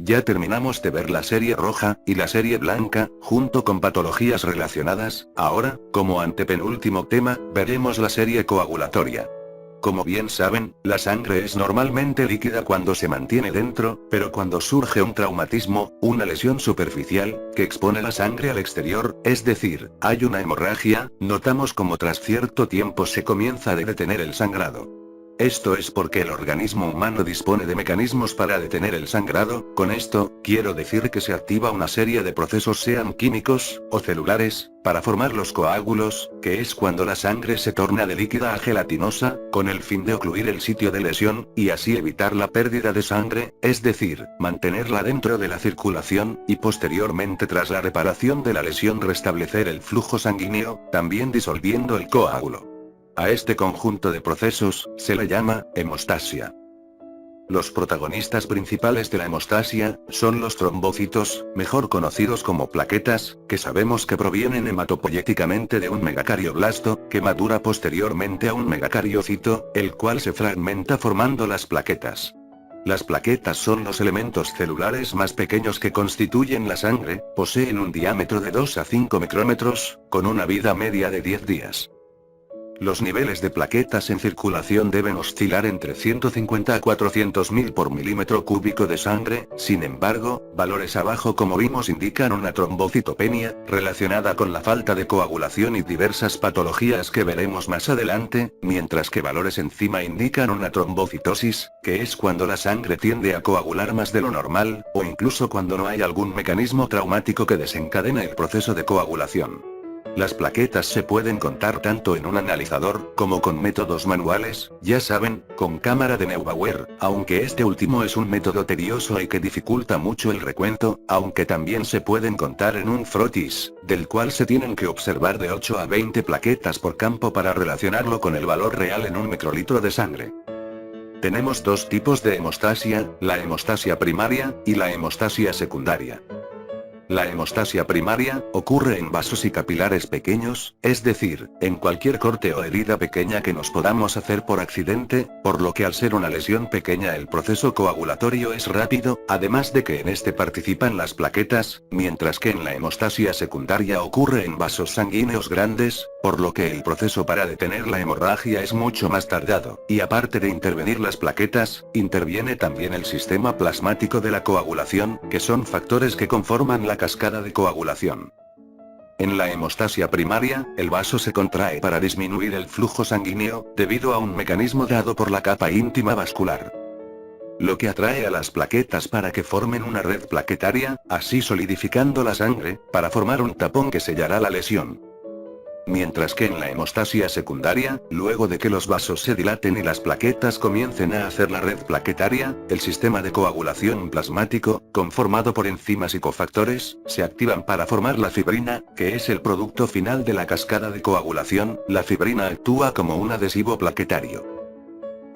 Ya terminamos de ver la serie roja, y la serie blanca, junto con patologías relacionadas. Ahora, como antepenúltimo tema, veremos la serie coagulatoria. Como bien saben, la sangre es normalmente líquida cuando se mantiene dentro, pero cuando surge un traumatismo, una lesión superficial, que expone la sangre al exterior, es decir, hay una hemorragia, notamos como tras cierto tiempo se comienza a detener el sangrado. Esto es porque el organismo humano dispone de mecanismos para detener el sangrado. Con esto, quiero decir que se activa una serie de procesos, sean químicos, o celulares, para formar los coágulos, que es cuando la sangre se torna de líquida a gelatinosa, con el fin de ocluir el sitio de lesión, y así evitar la pérdida de sangre, es decir, mantenerla dentro de la circulación, y posteriormente tras la reparación de la lesión restablecer el flujo sanguíneo, también disolviendo el coágulo. A este conjunto de procesos, se le llama hemostasia. Los protagonistas principales de la hemostasia, son los trombocitos, mejor conocidos como plaquetas, que sabemos que provienen hematopoyéticamente de un megacardioblasto, que madura posteriormente a un megacariocito, el cual se fragmenta formando las plaquetas. Las plaquetas son los elementos celulares más pequeños que constituyen la sangre, poseen un diámetro de 2 a 5 micrómetros, con una vida media de 10 días. Los niveles de plaquetas en circulación deben oscilar entre 150 a 400.000 por milímetro cúbico de sangre. Sin embargo, valores abajo como vimos indican una trombocitopenia, relacionada con la falta de coagulación y diversas patologías que veremos más adelante, mientras que valores encima indican una trombocitosis, que es cuando la sangre tiende a coagular más de lo normal, o incluso cuando no hay algún mecanismo traumático que desencadena el proceso de coagulación. Las plaquetas se pueden contar tanto en un analizador, como con métodos manuales, ya saben, con cámara de Neubauer, aunque este último es un método tedioso y que dificulta mucho el recuento, aunque también se pueden contar en un frotis, del cual se tienen que observar de 8 a 20 plaquetas por campo para relacionarlo con el valor real en un microlitro de sangre. Tenemos dos tipos de hemostasia, la hemostasia primaria, y la hemostasia secundaria. La hemostasia primaria, ocurre en vasos y capilares pequeños, es decir, en cualquier corte o herida pequeña que nos podamos hacer por accidente, por lo que al ser una lesión pequeña el proceso coagulatorio es rápido, además de que en este participan las plaquetas, mientras que en la hemostasia secundaria ocurre en vasos sanguíneos grandes, por lo que el proceso para detener la hemorragia es mucho más tardado, y aparte de intervenir las plaquetas, interviene también el sistema plasmático de la coagulación, que son factores que conforman la cascada de coagulación. En la hemostasia primaria, el vaso se contrae para disminuir el flujo sanguíneo, debido a un mecanismo dado por la capa íntima vascular. Lo que atrae a las plaquetas para que formen una red plaquetaria, así solidificando la sangre, para formar un tapón que sellará la lesión. Mientras que en la hemostasia secundaria, luego de que los vasos se dilaten y las plaquetas comiencen a hacer la red plaquetaria, el sistema de coagulación plasmático, conformado por enzimas y cofactores, se activan para formar la fibrina, que es el producto final de la cascada de coagulación. La fibrina actúa como un adhesivo plaquetario.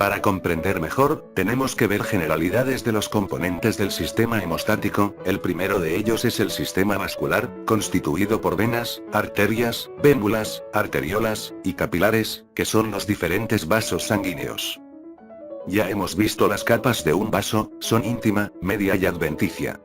Para comprender mejor, tenemos que ver generalidades de los componentes del sistema hemostático. El primero de ellos es el sistema vascular, constituido por venas, arterias, vénulas, arteriolas, y capilares, que son los diferentes vasos sanguíneos. Ya hemos visto las capas de un vaso, son íntima, media y adventicia.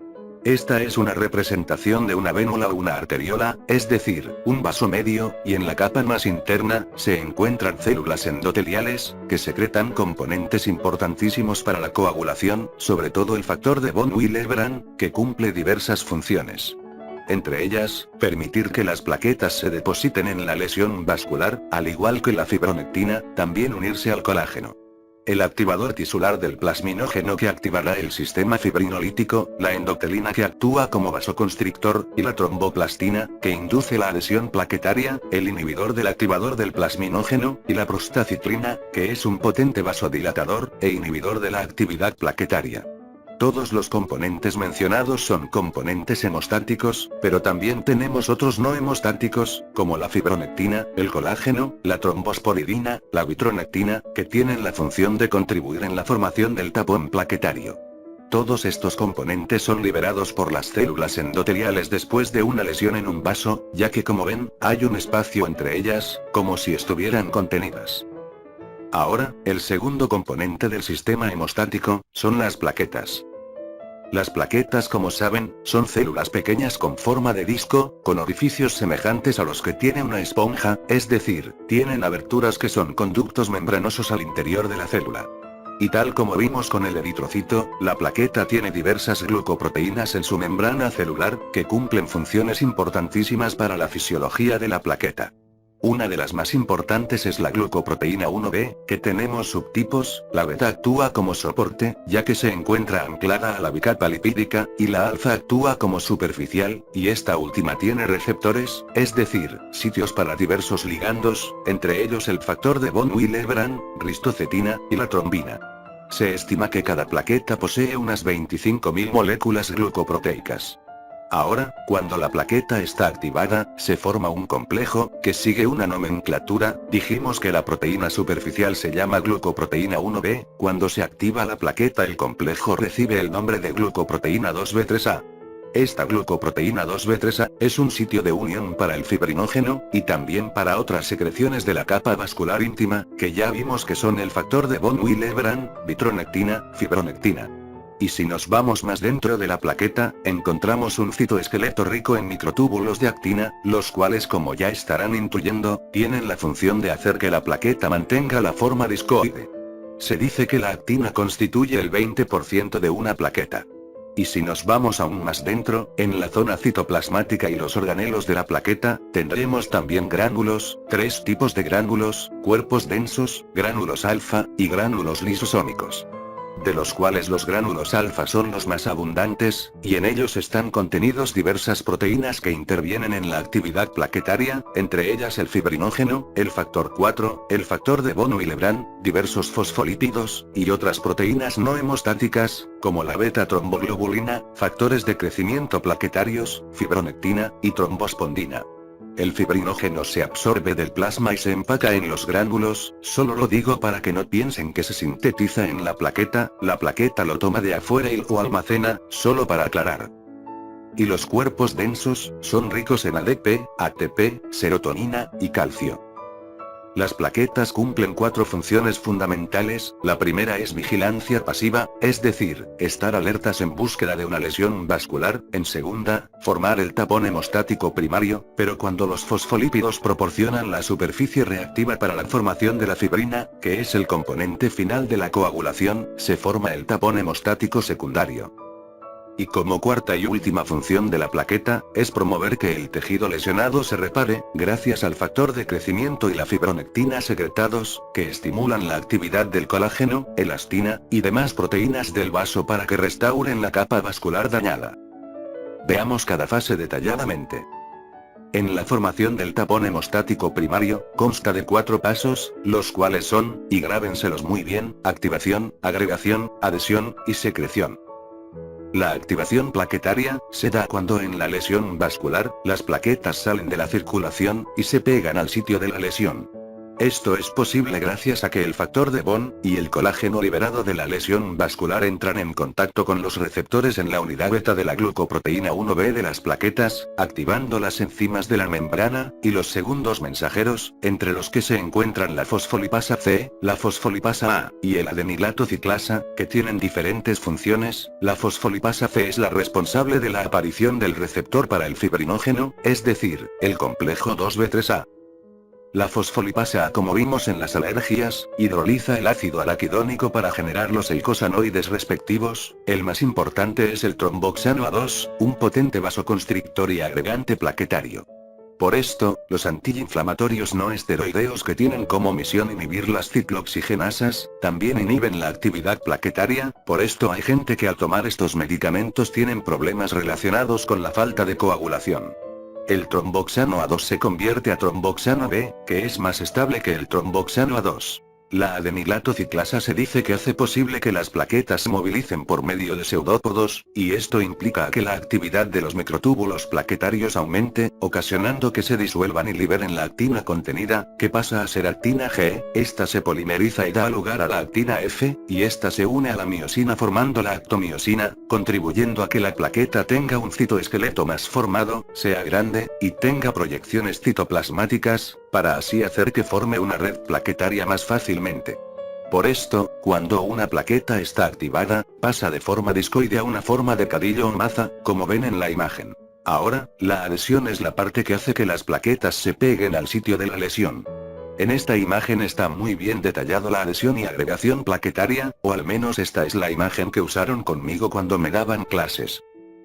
Esta es una representación de una vénula o una arteriola, es decir, un vaso medio, y en la capa más interna, se encuentran células endoteliales, que secretan componentes importantísimos para la coagulación, sobre todo el factor de von Willebrand, que cumple diversas funciones. Entre ellas, permitir que las plaquetas se depositen en la lesión vascular, al igual que la fibronectina, también unirse al colágeno. El activador tisular del plasminógeno que activará el sistema fibrinolítico, la endotelina que actúa como vasoconstrictor, y la tromboplastina, que induce la adhesión plaquetaria, el inhibidor del activador del plasminógeno, y la prostacitrina, que es un potente vasodilatador, e inhibidor de la actividad plaquetaria. Todos los componentes mencionados son componentes hemostáticos, pero también tenemos otros no hemostáticos, como la fibronectina, el colágeno, la trombosporidina, la vitronectina, que tienen la función de contribuir en la formación del tapón plaquetario. Todos estos componentes son liberados por las células endoteliales después de una lesión en un vaso, ya que como ven, hay un espacio entre ellas, como si estuvieran contenidas. Ahora, el segundo componente del sistema hemostático, son las plaquetas. Las plaquetas, como saben, son células pequeñas con forma de disco, con orificios semejantes a los que tiene una esponja, es decir, tienen aberturas que son conductos membranosos al interior de la célula. Y tal como vimos con el eritrocito, la plaqueta tiene diversas glucoproteínas en su membrana celular, que cumplen funciones importantísimas para la fisiología de la plaqueta. Una de las más importantes es la glucoproteína 1B, que tenemos subtipos. La beta actúa como soporte, ya que se encuentra anclada a la bicapa lipídica, y la alfa actúa como superficial, y esta última tiene receptores, es decir, sitios para diversos ligandos, entre ellos el factor de von Willebrand, ristocetina, y la trombina. Se estima que cada plaqueta posee unas 25.000 moléculas glucoproteicas. Ahora, cuando la plaqueta está activada, se forma un complejo, que sigue una nomenclatura. Dijimos que la proteína superficial se llama glucoproteína 1B, cuando se activa la plaqueta el complejo recibe el nombre de glucoproteína 2B3A. Esta glucoproteína 2B3A es un sitio de unión para el fibrinógeno, y también para otras secreciones de la capa vascular íntima, que ya vimos que son el factor de von Willebrand, vitronectina, fibronectina. Y si nos vamos más dentro de la plaqueta, encontramos un citoesqueleto rico en microtúbulos de actina, los cuales, como ya estarán intuyendo, tienen la función de hacer que la plaqueta mantenga la forma discoide. Se dice que la actina constituye el 20% de una plaqueta. Y si nos vamos aún más dentro, en la zona citoplasmática y los organelos de la plaqueta, tendremos también gránulos, 3 tipos de gránulos: cuerpos densos, gránulos alfa, y gránulos lisosómicos. De los cuales los gránulos alfa son los más abundantes, y en ellos están contenidos diversas proteínas que intervienen en la actividad plaquetaria, entre ellas el fibrinógeno, el factor 4, el factor de von Willebrand, diversos fosfolípidos, y otras proteínas no hemostáticas, como la beta-tromboglobulina, factores de crecimiento plaquetarios, fibronectina, y trombospondina. El fibrinógeno se absorbe del plasma y se empaca en los gránulos. Solo lo digo para que no piensen que se sintetiza en la plaqueta lo toma de afuera y lo almacena, solo para aclarar. Y los cuerpos densos, son ricos en ADP, ATP, serotonina, y calcio. Las plaquetas cumplen 4 funciones fundamentales. La primera es vigilancia pasiva, es decir, estar alertas en búsqueda de una lesión vascular. En segunda, formar el tapón hemostático primario, pero cuando los fosfolípidos proporcionan la superficie reactiva para la formación de la fibrina, que es el componente final de la coagulación, se forma el tapón hemostático secundario. Y como cuarta y última función de la plaqueta, es promover que el tejido lesionado se repare, gracias al factor de crecimiento y la fibronectina secretados, que estimulan la actividad del colágeno, elastina, y demás proteínas del vaso para que restauren la capa vascular dañada. Veamos cada fase detalladamente. En la formación del tapón hemostático primario, consta de 4 pasos, los cuales son, y grábenselos muy bien: activación, agregación, adhesión, y secreción. La activación plaquetaria se da cuando en la lesión vascular, las plaquetas salen de la circulación, y se pegan al sitio de la lesión. Esto es posible gracias a que el factor de von, y el colágeno liberado de la lesión vascular entran en contacto con los receptores en la unidad beta de la glucoproteína 1B de las plaquetas, activando las enzimas de la membrana, y los segundos mensajeros, entre los que se encuentran la fosfolipasa C, la fosfolipasa A, y el adenilato ciclasa, que tienen diferentes funciones. La fosfolipasa C es la responsable de la aparición del receptor para el fibrinógeno, es decir, el complejo 2B3A. La fosfolipasa A, como vimos en las alergias, hidroliza el ácido araquidónico para generar los eicosanoides respectivos. El más importante es el tromboxano A2, un potente vasoconstrictor y agregante plaquetario. Por esto, los antiinflamatorios no esteroideos, que tienen como misión inhibir las ciclooxigenasas, también inhiben la actividad plaquetaria. Por esto hay gente que al tomar estos medicamentos tienen problemas relacionados con la falta de coagulación. El tromboxano A2 se convierte a tromboxano B, que es más estable que el tromboxano A2. La adenilato ciclasa se dice que hace posible que las plaquetas se movilicen por medio de pseudópodos, y esto implica que la actividad de los microtúbulos plaquetarios aumente, ocasionando que se disuelvan y liberen la actina contenida, que pasa a ser actina G. Esta se polimeriza y da lugar a la actina F, y esta se une a la miosina formando la actomiosina, contribuyendo a que la plaqueta tenga un citoesqueleto más formado, sea grande, y tenga proyecciones citoplasmáticas, para así hacer que forme una red plaquetaria más fácilmente. Por esto, cuando una plaqueta está activada, pasa de forma discoide a una forma de cadillo o maza, como ven en la imagen. Ahora, la adhesión es la parte que hace que las plaquetas se peguen al sitio de la lesión. En esta imagen está muy bien detallado la adhesión y agregación plaquetaria, o al menos esta es la imagen que usaron conmigo cuando me daban clases.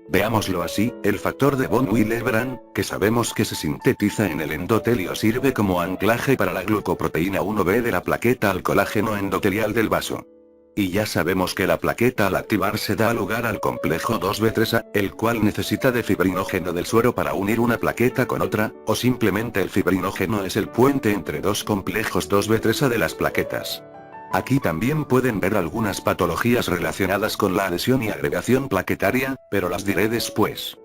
Veámoslo así, el factor de von Willebrand, que sabemos que se sintetiza en el endotelio, sirve como anclaje para la glucoproteína 1B de la plaqueta al colágeno endotelial del vaso. Y ya sabemos que la plaqueta al activarse da lugar al complejo 2B3A, el cual necesita de fibrinógeno del suero para unir una plaqueta con otra, o simplemente el fibrinógeno es el puente entre dos complejos 2B3A de las plaquetas. Aquí también pueden ver algunas patologías relacionadas con la adhesión y agregación plaquetaria, pero las diré después.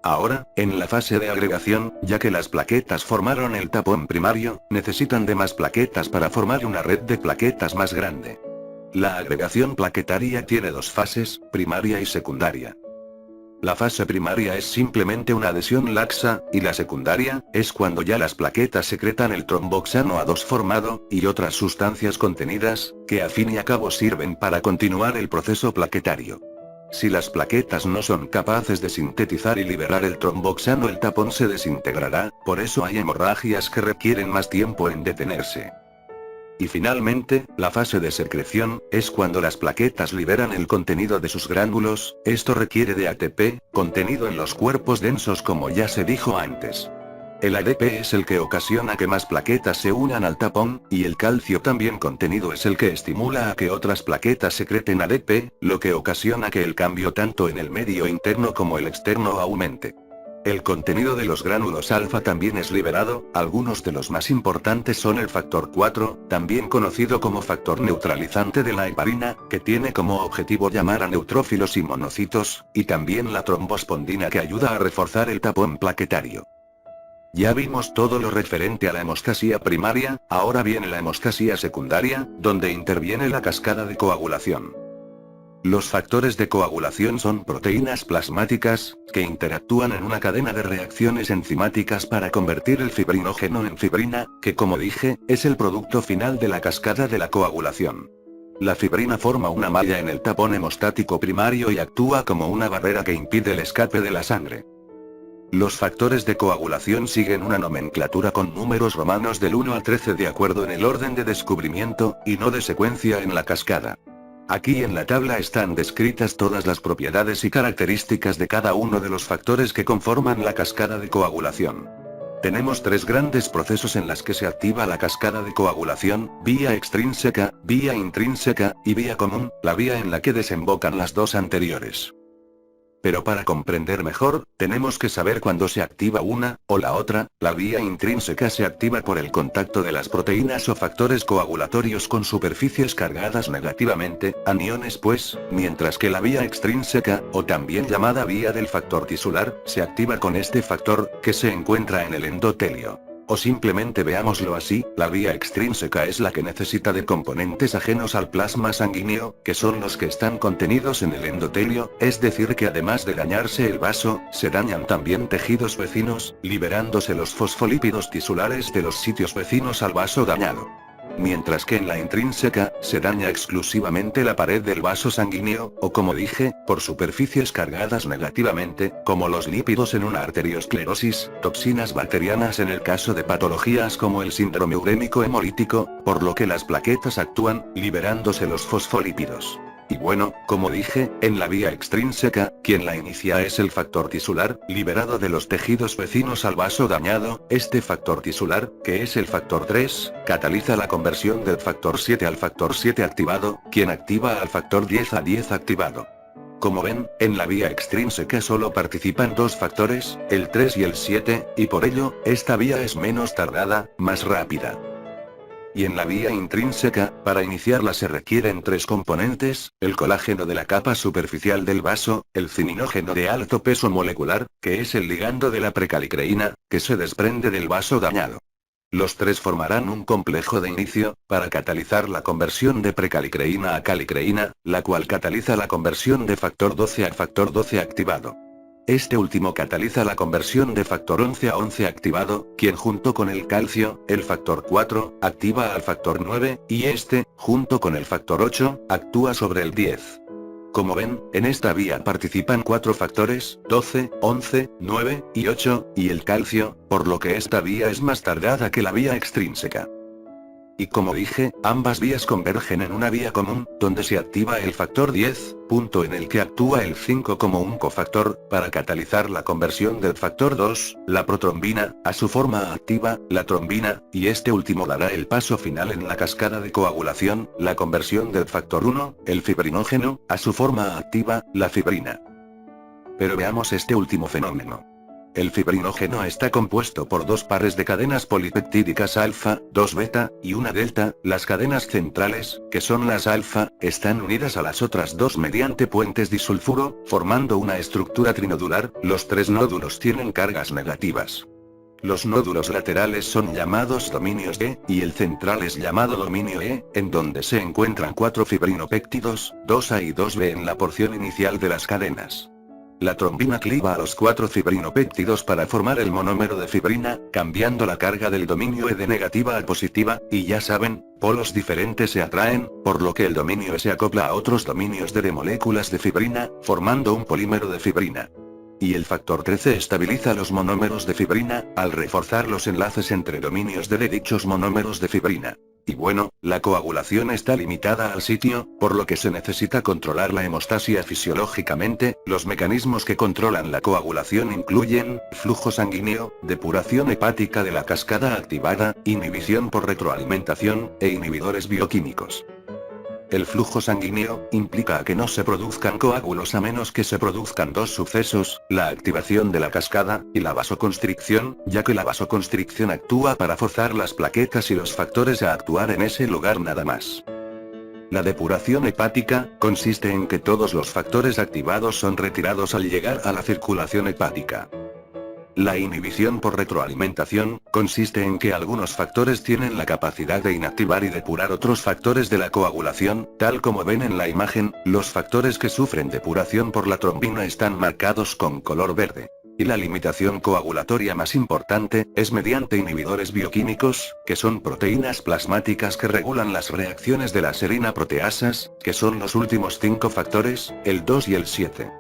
Ahora, en la fase de agregación, ya que las plaquetas formaron el tapón primario, necesitan de más plaquetas para formar una red de plaquetas más grande. La agregación plaquetaria tiene dos fases, primaria y secundaria. La fase primaria es simplemente una adhesión laxa, y la secundaria, es cuando ya las plaquetas secretan el tromboxano A2 formado, y otras sustancias contenidas, que a fin y a cabo sirven para continuar el proceso plaquetario. Si las plaquetas no son capaces de sintetizar y liberar el tromboxano, el tapón se desintegrará, por eso hay hemorragias que requieren más tiempo en detenerse. Y finalmente, la fase de secreción, es cuando las plaquetas liberan el contenido de sus gránulos, esto requiere de ATP, contenido en los cuerpos densos como ya se dijo antes. El ADP es el que ocasiona que más plaquetas se unan al tapón, y el calcio también contenido es el que estimula a que otras plaquetas secreten ADP, lo que ocasiona que el cambio tanto en el medio interno como el externo aumente. El contenido de los gránulos alfa también es liberado, algunos de los más importantes son el factor 4, también conocido como factor neutralizante de la heparina, que tiene como objetivo llamar a neutrófilos y monocitos, y también la trombospondina que ayuda a reforzar el tapón plaquetario. Ya vimos todo lo referente a la hemostasía primaria, ahora viene la hemostasía secundaria, donde interviene la cascada de coagulación. Los factores de coagulación son proteínas plasmáticas, que interactúan en una cadena de reacciones enzimáticas para convertir el fibrinógeno en fibrina, que como dije, es el producto final de la cascada de la coagulación. La fibrina forma una malla en el tapón hemostático primario y actúa como una barrera que impide el escape de la sangre. Los factores de coagulación siguen una nomenclatura con números romanos del 1 al 13 de acuerdo en el orden de descubrimiento, y no de secuencia en la cascada. Aquí en la tabla están descritas todas las propiedades y características de cada uno de los factores que conforman la cascada de coagulación. Tenemos tres grandes procesos en las que se activa la cascada de coagulación: vía extrínseca, vía intrínseca, y vía común, la vía en la que desembocan las dos anteriores. Pero para comprender mejor, tenemos que saber cuándo se activa una, o la otra. La vía intrínseca se activa por el contacto de las proteínas o factores coagulatorios con superficies cargadas negativamente, aniones pues, mientras que la vía extrínseca, o también llamada vía del factor tisular, se activa con este factor, que se encuentra en el endotelio. O simplemente veámoslo así, la vía extrínseca es la que necesita de componentes ajenos al plasma sanguíneo, que son los que están contenidos en el endotelio, es decir que además de dañarse el vaso, se dañan también tejidos vecinos, liberándose los fosfolípidos tisulares de los sitios vecinos al vaso dañado. Mientras que en la intrínseca, se daña exclusivamente la pared del vaso sanguíneo, o como dije, por superficies cargadas negativamente, como los lípidos en una arteriosclerosis, toxinas bacterianas en el caso de patologías como el síndrome urémico hemolítico, por lo que las plaquetas actúan, liberándose los fosfolípidos. Y bueno, como dije, en la vía extrínseca, quien la inicia es el factor tisular, liberado de los tejidos vecinos al vaso dañado. Este factor tisular, que es el factor 3, cataliza la conversión del factor 7 al factor 7 activado, quien activa al factor 10 a 10 activado. Como ven, en la vía extrínseca solo participan dos factores, el 3 y el 7, y por ello, esta vía es menos tardada, más rápida. Y en la vía intrínseca, para iniciarla se requieren tres componentes: el colágeno de la capa superficial del vaso, el cininógeno de alto peso molecular, que es el ligando de la precalicreína, que se desprende del vaso dañado. Los tres formarán un complejo de inicio, para catalizar la conversión de precalicreína a calicreína, la cual cataliza la conversión de factor 12 a factor 12 activado. Este último cataliza la conversión de factor 11 a 11 activado, quien junto con el calcio, el factor 4, activa al factor 9, y este, junto con el factor 8, actúa sobre el 10. Como ven, en esta vía participan 4 factores, 12, 11, 9, y 8, y el calcio, por lo que esta vía es más tardada que la vía extrínseca. Y como dije, ambas vías convergen en una vía común, donde se activa el factor 10, punto en el que actúa el 5 como un cofactor, para catalizar la conversión del factor 2, la protrombina, a su forma activa, la trombina, y este último dará el paso final en la cascada de coagulación, la conversión del factor 1, el fibrinógeno, a su forma activa, la fibrina. Pero veamos este último fenómeno. El fibrinógeno está compuesto por 2 pares de cadenas polipeptídicas alfa, 2 beta, y una delta. Las cadenas centrales, que son las alfa, están unidas a las otras 2 mediante puentes disulfuro, formando una estructura trinodular. Los 3 nódulos tienen cargas negativas. Los nódulos laterales son llamados dominios E, y el central es llamado dominio E, en donde se encuentran 4 fibrinopéptidos, 2A y 2B en la porción inicial de las cadenas. La trombina cliva a los 4 fibrinopéptidos para formar el monómero de fibrina, cambiando la carga del dominio E de negativa a positiva, y ya saben, polos diferentes se atraen, por lo que el dominio E se acopla a otros dominios de moléculas de fibrina, formando un polímero de fibrina. Y el factor 13 estabiliza los monómeros de fibrina, al reforzar los enlaces entre dominios de dichos monómeros de fibrina. Y bueno, la coagulación está limitada al sitio, por lo que se necesita controlar la hemostasia fisiológicamente. Los mecanismos que controlan la coagulación incluyen flujo sanguíneo, depuración hepática de la cascada activada, inhibición por retroalimentación, e inhibidores bioquímicos. El flujo sanguíneo implica que no se produzcan coágulos a menos que se produzcan 2 sucesos, la activación de la cascada, y la vasoconstricción, ya que la vasoconstricción actúa para forzar las plaquetas y los factores a actuar en ese lugar nada más. La depuración hepática consiste en que todos los factores activados son retirados al llegar a la circulación hepática. La inhibición por retroalimentación consiste en que algunos factores tienen la capacidad de inactivar y depurar otros factores de la coagulación. Tal como ven en la imagen, los factores que sufren depuración por la trombina están marcados con color verde. Y la limitación coagulatoria más importante es mediante inhibidores bioquímicos, que son proteínas plasmáticas que regulan las reacciones de las serina proteasas, que son los últimos 5 factores, el 2 y el 7.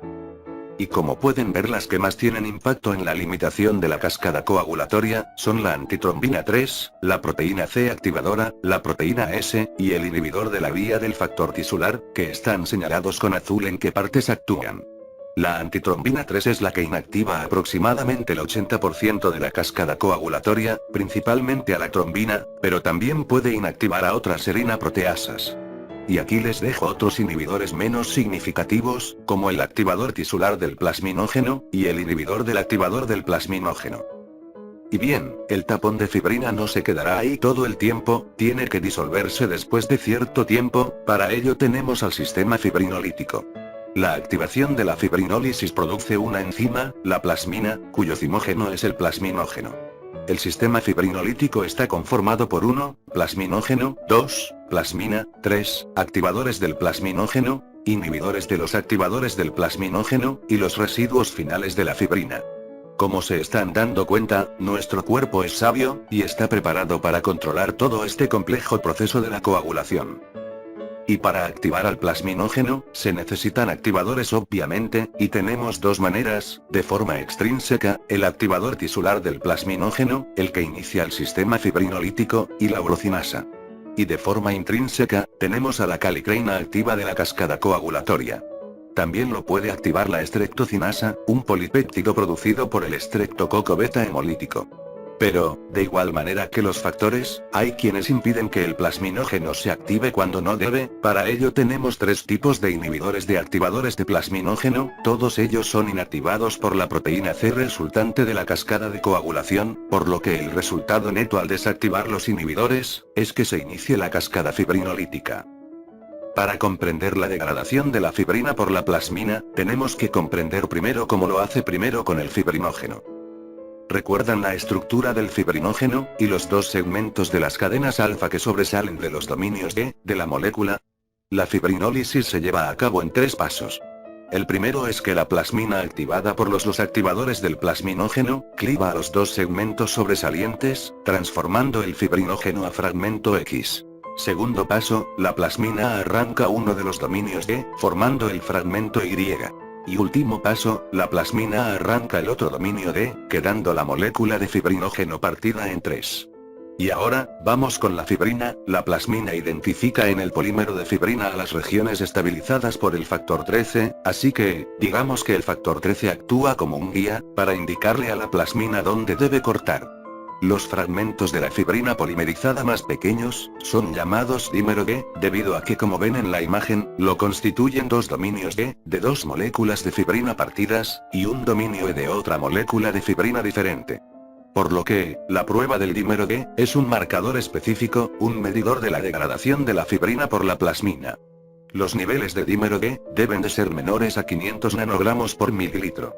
Y como pueden ver, las que más tienen impacto en la limitación de la cascada coagulatoria, son la antitrombina 3, la proteína C activadora, la proteína S, y el inhibidor de la vía del factor tisular, que están señalados con azul en qué partes actúan. La antitrombina 3 es la que inactiva aproximadamente el 80% de la cascada coagulatoria, principalmente a la trombina, pero también puede inactivar a otras serina proteasas. Y aquí les dejo otros inhibidores menos significativos, como el activador tisular del plasminógeno, y el inhibidor del activador del plasminógeno. Y bien, el tapón de fibrina no se quedará ahí todo el tiempo, tiene que disolverse después de cierto tiempo. Para ello tenemos al sistema fibrinolítico. La activación de la fibrinólisis produce una enzima, la plasmina, cuyo cimógeno es el plasminógeno. El sistema fibrinolítico está conformado por 1, plasminógeno, 2, plasmina, 3, activadores del plasminógeno, inhibidores de los activadores del plasminógeno, y los residuos finales de la fibrina. Como se están dando cuenta, nuestro cuerpo es sabio, y está preparado para controlar todo este complejo proceso de la coagulación. Y para activar al plasminógeno, se necesitan activadores obviamente, y tenemos 2 maneras: de forma extrínseca, el activador tisular del plasminógeno, el que inicia el sistema fibrinolítico, y la urocinasa. Y de forma intrínseca, tenemos a la calicreina activa de la cascada coagulatoria. También lo puede activar la estreptocinasa, un polipéptido producido por el estreptococo beta hemolítico. Pero, de igual manera que los factores, hay quienes impiden que el plasminógeno se active cuando no debe. Para ello tenemos 3 tipos de inhibidores de activadores de plasminógeno, todos ellos son inactivados por la proteína C resultante de la cascada de coagulación, por lo que el resultado neto al desactivar los inhibidores, es que se inicie la cascada fibrinolítica. Para comprender la degradación de la fibrina por la plasmina, tenemos que comprender primero cómo lo hace primero con el fibrinógeno. ¿Recuerdan la estructura del fibrinógeno, y los 2 segmentos de las cadenas alfa que sobresalen de los dominios E, de la molécula? La fibrinólisis se lleva a cabo en 3 pasos. El primero es que la plasmina activada por los activadores del plasminógeno, cliva a los dos segmentos sobresalientes, transformando el fibrinógeno a fragmento X. Segundo paso, la plasmina arranca uno de los dominios D, formando el fragmento Y. Y último paso, la plasmina arranca el otro dominio D, quedando la molécula de fibrinógeno partida en tres. Y ahora, vamos con la fibrina. La plasmina identifica en el polímero de fibrina a las regiones estabilizadas por el factor 13, así que, digamos que el factor 13 actúa como un guía, para indicarle a la plasmina dónde debe cortar. Los fragmentos de la fibrina polimerizada más pequeños, son llamados dímero D, debido a que como ven en la imagen, lo constituyen dos dominios D, de dos moléculas de fibrina partidas, y un dominio E de otra molécula de fibrina diferente. Por lo que, la prueba del dímero D, es un marcador específico, un medidor de la degradación de la fibrina por la plasmina. Los niveles de dímero D, deben de ser menores a 500 nanogramos por mililitro.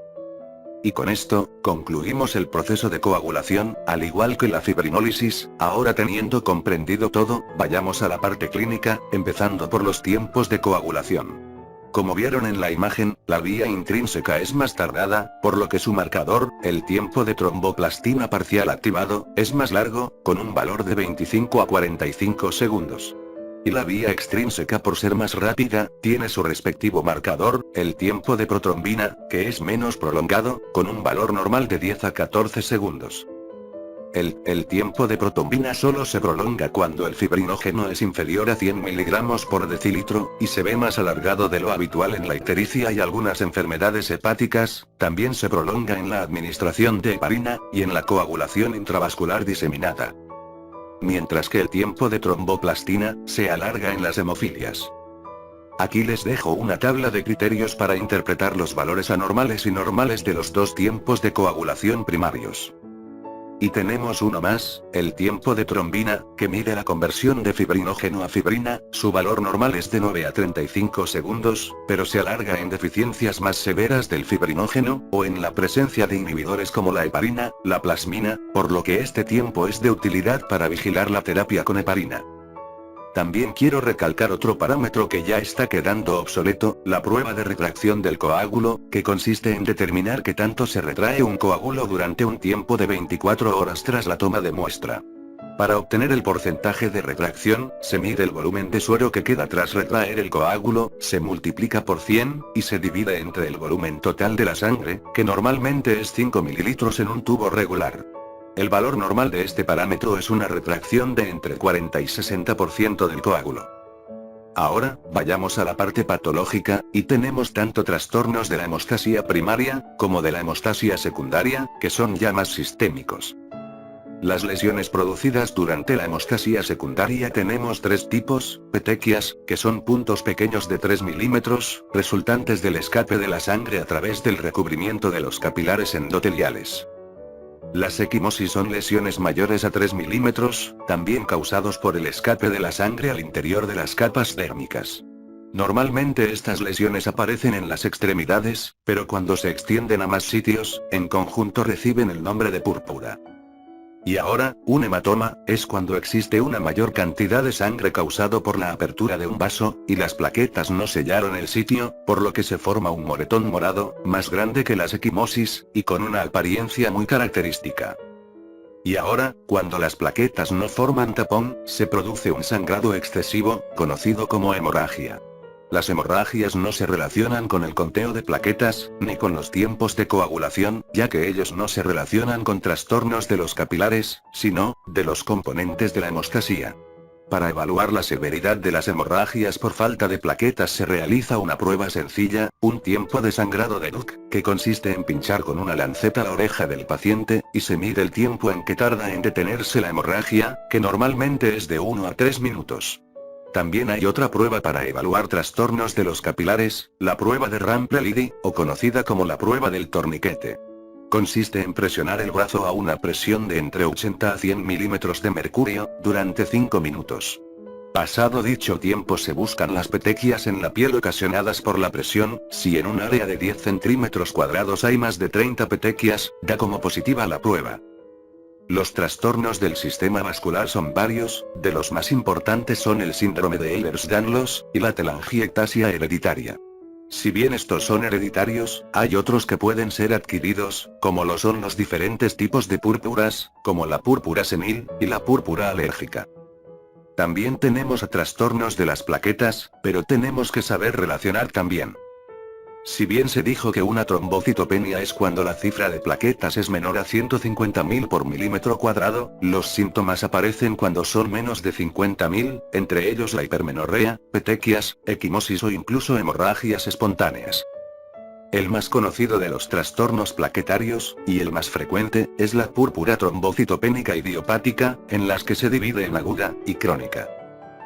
Y con esto, concluimos el proceso de coagulación, al igual que la fibrinólisis. Ahora teniendo comprendido todo, vayamos a la parte clínica, empezando por los tiempos de coagulación. Como vieron en la imagen, la vía intrínseca es más tardada, por lo que su marcador, el tiempo de tromboplastina parcial activado, es más largo, con un valor de 25 a 45 segundos. Y la vía extrínseca, por ser más rápida, tiene su respectivo marcador, el tiempo de protrombina, que es menos prolongado, con un valor normal de 10 a 14 segundos. El tiempo de protrombina solo se prolonga cuando el fibrinógeno es inferior a 100 miligramos por decilitro, y se ve más alargado de lo habitual en la ictericia y algunas enfermedades hepáticas. También se prolonga en la administración de heparina, y en la coagulación intravascular diseminada. Mientras que el tiempo de tromboplastina, se alarga en las hemofilias. Aquí les dejo una tabla de criterios para interpretar los valores anormales y normales de los dos tiempos de coagulación primarios. Y tenemos uno más, el tiempo de trombina, que mide la conversión de fibrinógeno a fibrina. Su valor normal es de 9 a 35 segundos, pero se alarga en deficiencias más severas del fibrinógeno, o en la presencia de inhibidores como la heparina, la plasmina, por lo que este tiempo es de utilidad para vigilar la terapia con heparina. También quiero recalcar otro parámetro que ya está quedando obsoleto, la prueba de retracción del coágulo, que consiste en determinar qué tanto se retrae un coágulo durante un tiempo de 24 horas tras la toma de muestra. Para obtener el porcentaje de retracción, se mide el volumen de suero que queda tras retraer el coágulo, se multiplica por 100, y se divide entre el volumen total de la sangre, que normalmente es 5 mililitros en un tubo regular. El valor normal de este parámetro es una retracción de entre 40 y 60% del coágulo. Ahora, vayamos a la parte patológica, y tenemos tanto trastornos de la hemostasia primaria, como de la hemostasia secundaria, que son ya más sistémicos. Las lesiones producidas durante la hemostasia secundaria tenemos tres tipos: petequias, que son puntos pequeños de 3 milímetros, resultantes del escape de la sangre a través del recubrimiento de los capilares endoteliales. Las equimosis son lesiones mayores a 3 milímetros, también causados por el escape de la sangre al interior de las capas dérmicas. Normalmente estas lesiones aparecen en las extremidades, pero cuando se extienden a más sitios, en conjunto reciben el nombre de púrpura. Y ahora, un hematoma, es cuando existe una mayor cantidad de sangre causado por la apertura de un vaso, y las plaquetas no sellaron el sitio, por lo que se forma un moretón morado, más grande que las equimosis, y con una apariencia muy característica. Y ahora, cuando las plaquetas no forman tapón, se produce un sangrado excesivo, conocido como hemorragia. Las hemorragias no se relacionan con el conteo de plaquetas, ni con los tiempos de coagulación, ya que ellos no se relacionan con trastornos de los capilares, sino, de los componentes de la hemostasia. Para evaluar la severidad de las hemorragias por falta de plaquetas se realiza una prueba sencilla, un tiempo de sangrado de Duke, que consiste en pinchar con una lanceta la oreja del paciente, y se mide el tiempo en que tarda en detenerse la hemorragia, que normalmente es de 1 a 3 minutos. También hay otra prueba para evaluar trastornos de los capilares, la prueba de Ramplelidi, o conocida como la prueba del torniquete. Consiste en presionar el brazo a una presión de entre 80 a 100 milímetros de mercurio, durante 5 minutos. Pasado dicho tiempo se buscan las petequias en la piel ocasionadas por la presión. Si en un área de 10 centímetros cuadrados hay más de 30 petequias, da como positiva la prueba. Los trastornos del sistema vascular son varios, de los más importantes son el síndrome de Ehlers-Danlos, y la telangiectasia hereditaria. Si bien estos son hereditarios, hay otros que pueden ser adquiridos, como lo son los diferentes tipos de púrpuras, como la púrpura senil, y la púrpura alérgica. También tenemos trastornos de las plaquetas, pero tenemos que saber relacionar también. Si bien se dijo que una trombocitopenia es cuando la cifra de plaquetas es menor a 150.000 por milímetro cuadrado, los síntomas aparecen cuando son menos de 50.000, entre ellos la hipermenorrea, petequias, equimosis o incluso hemorragias espontáneas. El más conocido de los trastornos plaquetarios, y el más frecuente, es la púrpura trombocitopénica idiopática, en las que se divide en aguda y crónica.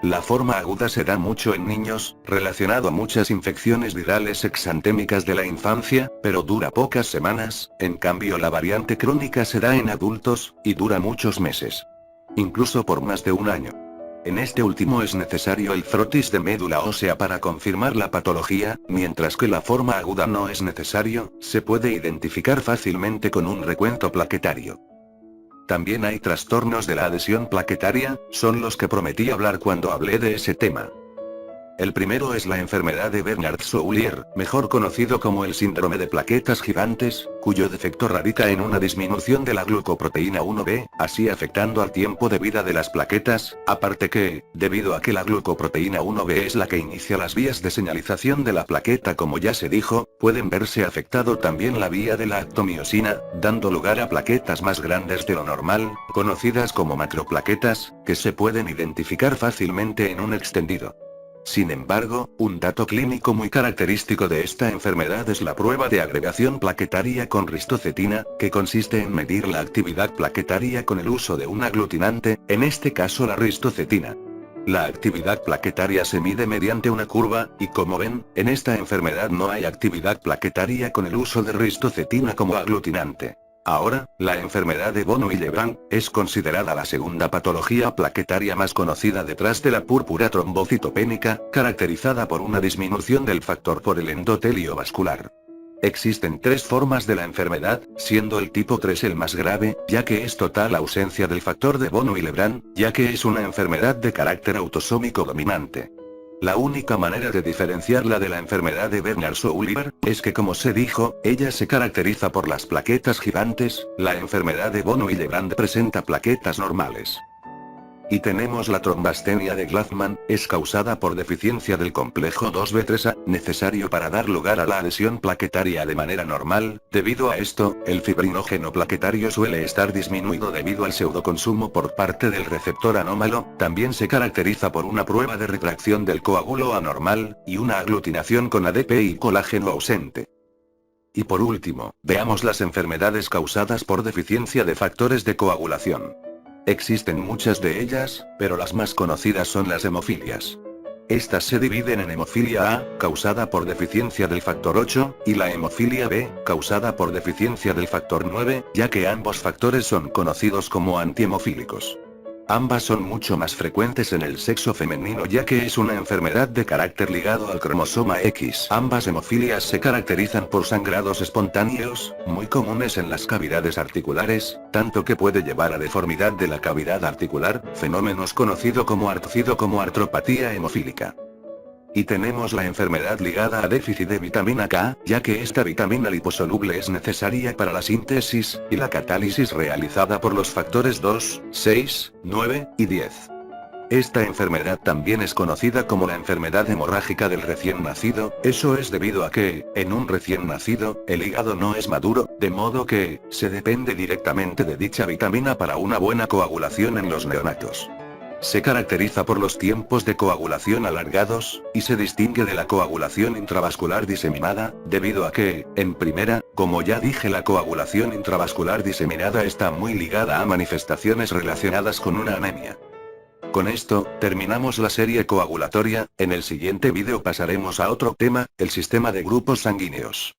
La forma aguda se da mucho en niños, relacionado a muchas infecciones virales exantémicas de la infancia, pero dura pocas semanas, en cambio la variante crónica se da en adultos, y dura muchos meses. Incluso por más de un año. En este último es necesario el frotis de médula ósea para confirmar la patología, mientras que la forma aguda no es necesario, se puede identificar fácilmente con un recuento plaquetario. También hay trastornos de la adhesión plaquetaria, son los que prometí hablar cuando hablé de ese tema. El primero es la enfermedad de Bernard-Soulier, mejor conocido como el síndrome de plaquetas gigantes, cuyo defecto radica en una disminución de la glucoproteína 1b, así afectando al tiempo de vida de las plaquetas, aparte que, debido a que la glucoproteína 1b es la que inicia las vías de señalización de la plaqueta como ya se dijo, pueden verse afectado también la vía de la actomiosina, dando lugar a plaquetas más grandes de lo normal, conocidas como macroplaquetas, que se pueden identificar fácilmente en un extendido. Sin embargo, un dato clínico muy característico de esta enfermedad es la prueba de agregación plaquetaria con ristocetina, que consiste en medir la actividad plaquetaria con el uso de un aglutinante, en este caso la ristocetina. La actividad plaquetaria se mide mediante una curva, y como ven, en esta enfermedad no hay actividad plaquetaria con el uso de ristocetina como aglutinante. Ahora, la enfermedad de Von Willebrand es considerada la segunda patología plaquetaria más conocida detrás de la púrpura trombocitopénica, caracterizada por una disminución del factor por el endotelio vascular. Existen tres formas de la enfermedad, siendo el tipo 3 el más grave, ya que es total ausencia del factor de Von Willebrand, ya que es una enfermedad de carácter autosómico dominante. La única manera de diferenciarla de la enfermedad de Bernard-Soulier, es que como se dijo, ella se caracteriza por las plaquetas gigantes, la enfermedad de Von Willebrand presenta plaquetas normales. Y tenemos la trombastenia de Glassman, es causada por deficiencia del complejo 2B3A, necesario para dar lugar a la adhesión plaquetaria de manera normal. Debido a esto, el fibrinógeno plaquetario suele estar disminuido debido al pseudoconsumo por parte del receptor anómalo, también se caracteriza por una prueba de retracción del coágulo anormal, y una aglutinación con ADP y colágeno ausente. Y por último, veamos las enfermedades causadas por deficiencia de factores de coagulación. Existen muchas de ellas, pero las más conocidas son las hemofilias. Estas se dividen en hemofilia A, causada por deficiencia del factor 8, y la hemofilia B, causada por deficiencia del factor 9, ya que ambos factores son conocidos como antihemofílicos. Ambas son mucho más frecuentes en el sexo femenino ya que es una enfermedad de carácter ligado al cromosoma X. Ambas hemofilias se caracterizan por sangrados espontáneos, muy comunes en las cavidades articulares, tanto que puede llevar a deformidad de la cavidad articular, fenómenos conocidos como artropatía hemofílica. Y tenemos la enfermedad ligada a déficit de vitamina K, ya que esta vitamina liposoluble es necesaria para la síntesis y la catálisis realizada por los factores 2, 6, 9 y 10. Esta enfermedad también es conocida como la enfermedad hemorrágica del recién nacido, eso es debido a que, en un recién nacido, el hígado no es maduro, de modo que, se depende directamente de dicha vitamina para una buena coagulación en los neonatos. Se caracteriza por los tiempos de coagulación alargados, y se distingue de la coagulación intravascular diseminada, debido a que, en primera, como ya dije, la coagulación intravascular diseminada está muy ligada a manifestaciones relacionadas con una anemia. Con esto, terminamos la serie coagulatoria. En el siguiente vídeo pasaremos a otro tema, el sistema de grupos sanguíneos.